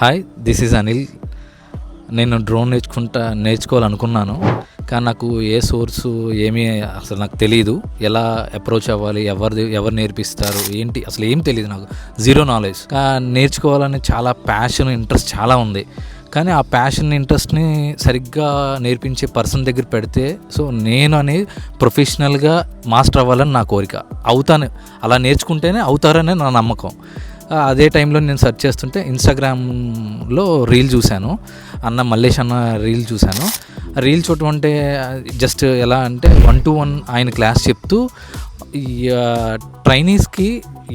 Hi, this is Anil. నేను drone నేర్చుకోవాలనుకున్నాను, కానీ నాకు ఏ సోర్సు ఏమీ అసలు నాకు తెలియదు. ఎలా అప్రోచ్ అవ్వాలి, ఎవరు నేర్పిస్తారు ఏంటి అసలు ఏం తెలియదు. నాకు జీరో నాలెడ్జ్. నేర్చుకోవాలని చాలా ప్యాషన్, ఇంట్రెస్ట్ చాలా ఉంది. కానీ ఆ ప్యాషన్, ఇంట్రెస్ట్ని సరిగ్గా నేర్పించే పర్సన్ దగ్గర పెడితే, సో నేను అనేది ప్రొఫెషనల్గా మాస్టర్ అవ్వాలని నా కోరిక. అవుతాను, అలా నేర్చుకుంటేనే అవుతారనే నా నమ్మకం. అదే టైంలో నేను సెర్చ్ చేస్తుంటే ఇన్స్టాగ్రామ్లో రీల్ చూశాను, మల్లేష్ అన్న రీల్ చూశాను. రీల్ చూడటం అంటే జస్ట్ ఎలా అంటే 1-to-1 ఆయన క్లాస్ చెప్తూ ట్రైనీస్కి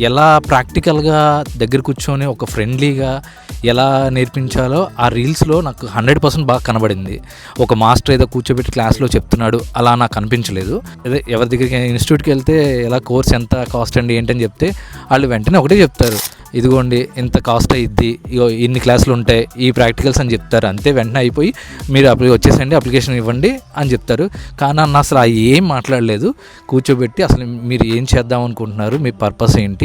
ఎలా ప్రాక్టికల్గా దగ్గర కూర్చొని ఒక ఫ్రెండ్లీగా ఎలా నేర్పించాలో ఆ రీల్స్లో నాకు 100% బాగా కనబడింది. ఒక మాస్టర్ ఏదో కూర్చోబెట్టి క్లాస్లో చెప్తున్నాడు అలా నాకు అనిపించలేదు. అదే ఎవరి దగ్గరికి ఇన్స్టిట్యూట్కి వెళ్తే ఎలా కోర్స్ ఎంత కాస్ట్ అండి ఏంటని చెప్తే వాళ్ళు వెంటనే ఒకటే చెప్తారు, ఇదిగోండి ఇంత కాస్ట్ అయ్యిద్ది, ఇన్ని క్లాసులు ఉంటాయి, ఈ ప్రాక్టికల్స్ అని చెప్తారు. అంతే, వెంటనే అయిపోయి మీరు వచ్చేసండి, అప్లికేషన్ ఇవ్వండి అని చెప్తారు. కానీ అన్న అసలు ఏం మాట్లాడలేదు. కూర్చోబెట్టి అసలు మీరు ఏం చేద్దాం అనుకుంటున్నారు, మీ పర్పస్ ఏంటి,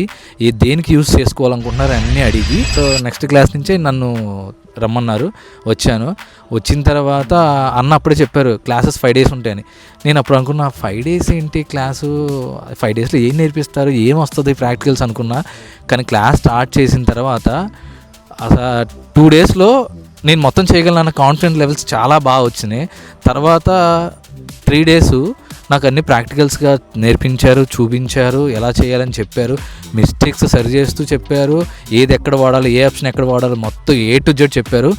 దేనికి యూజ్ చేసుకోవాలనుకుంటున్నారు అన్నీ అడిగి, సో నెక్స్ట్ క్లాస్ నుంచే నన్ను రమ్మన్నారు. వచ్చిన తర్వాత అన్న అప్పుడే చెప్పారు క్లాసెస్ 5 days ఉంటాయని. నేను అప్పుడు అనుకున్నా 5 days ఏంటి క్లాసు, 5 daysలో ఏం నేర్పిస్తారు, ఏం వస్తుంది ప్రాక్టికల్స్ అనుకున్నా. కానీ క్లాస్ స్టార్ట్ చేసిన తర్వాత అసలు 2 daysలో నేను మొత్తం చేయగలను కాన్ఫిడెంట్ లెవెల్స్ చాలా బాగా వచ్చినాయి. తర్వాత 3 days నాకు అన్ని ప్రాక్టికల్స్గా నేర్పించారు, చూపించారు, ఎలా చేయాలని చెప్పారు, మిస్టేక్స్ సరి చేస్తూ చెప్పారు, ఏది ఎక్కడ వాడాలి, ఏ ఆప్షన్ ఎక్కడ వాడాలి, మొత్తం A to Z చెప్పారు.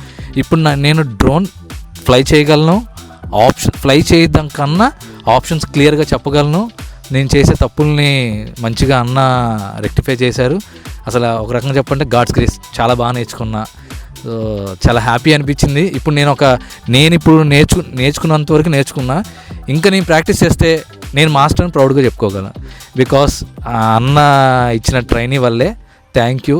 ఇప్పుడు నేను డ్రోన్ ఫ్లై చేయగలను, ఫ్లై చేయడం కన్నా ఆప్షన్స్ క్లియర్గా చెప్పగలను. నేను చేసే తప్పుల్ని మంచిగా అన్న రెక్టిఫై చేశారు. అసలు ఒక రకంగా చెప్పంటే గాడ్స్ గ్రేస్, చాలా బాగా నేర్చుకున్నా. చాలా హ్యాపీ అనిపించింది. ఇప్పుడు నేను ఇప్పుడు నేర్చుకున్నంత వరకు నేర్చుకున్నా. ఇంకా నేను ప్రాక్టీస్ చేస్తే నేను మాస్టర్ అని ప్రౌడ్గా చెప్పుకోగలను. బికాస్ అన్న ఇచ్చిన ట్రైనింగ్ వల్లే. Thank you.